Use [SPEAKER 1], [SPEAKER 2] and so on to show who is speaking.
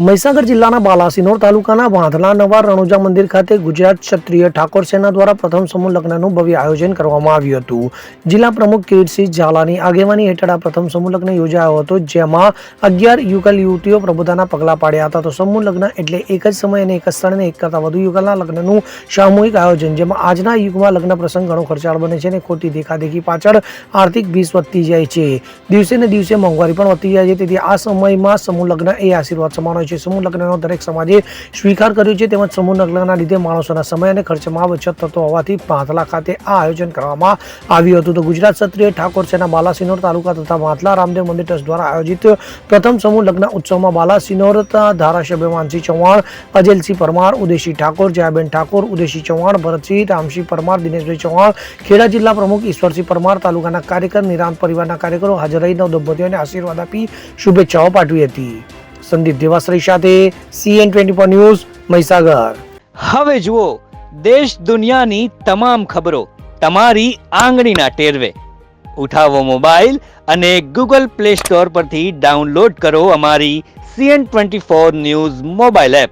[SPEAKER 1] મહીસાગર જિલ્લાના બાલાસિનોર તાલુકાના વાંધલા નવા રણુજા મંદિર ખાતે ગુજરાત ક્ષત્રિય ઠાકોર સેના દ્વારા પ્રથમ સમૂહ લગ્નનું ભવ્ય આયોજન કરવામાં આવ્યું હતું. જિલ્લા પ્રમુખ કીર્તિસિંહ ઝાલાની આગેવાની હેઠળ આ પ્રથમ સમૂહ લગ્ન યોજાયો હતો, જેમાં 11 યુગલ યુવતીઓ પ્રભુતાના પગલા પાડ્યા હતા. તો સમૂહ લગ્ન એટલે એક જ સમય અને એક જ સ્થળે એક કરતાં વધુ યુગલના લગ્નનું સામૂહિક આયોજન, જેમાં આજના યુગમાં લગ્ન પ્રસંગ ઘણો ખર્ચાળ બને છે અને ખોટી દેખાદેખી પાછળ આર્થિક ભીસ વધતી જાય છે. દિવસે ને દિવસે મોંઘવારી પણ વધતી જાય છે. તેથી આ સમયમાં સમૂહ લગ્ન એ આશીર્વાદ સમાન હોય છે. સમૂહ લગ્નનો દરેક સમાજે સ્વીકાર કર્યો છે. તેમજ સમૂહ લગ્નના લીધે માણસોના સમય અને ખર્ચમાં બચત થતો હોવાથી ભાંથલા ખાતે આ આયોજન કરવામાં આવ્યું હતું. તો ગુજરાત ક્ષત્રિય ઠાકોર સેના બાલાસિનોર તાલુકા તથા ભાંથલા રામદેવ મંદિર ટ્રસ્ટ દ્વારા આયોજિત પ્રથમ સમૂહ લગ્ન ઉત્સવમાં બાલાસિનોર ધારાસભ્ય માનસિંહ ચૌહાણ, અજયસિંહ પરમાર, ઉદયસિંહ ઠાકોર, જયાબેન ઠાકોર, ઉદયસિંહ ચૌહાણ, ભરતસિંહ, રામસિંહ પરમાર, દિનેશભાઈ ચૌહાણ, ખેડા જિલ્લા પ્રમુખ ઈશ્વરસિંહ પરમાર, તાલુકાના કાર્યકર, નિરાંત પરિવારના કાર્યકરો હાજર રહી નવદંપતીઓને આશીર્વાદ આપી શુભેચ્છાઓ પાઠવી હતી. સંદીપ દેવાશ્રી સાથે CN24 ન્યૂઝ, મહીસાગર.
[SPEAKER 2] હવે જુઓ દેશ દુનિયાની તમામ ખબરો તમારી આંગળીના ટેરવે. ઉઠાવો મોબાઈલ અને Google Play Store પરથી ડાઉનલોડ કરો અમારી CN24 ન્યૂઝ મોબાઈલ એપ.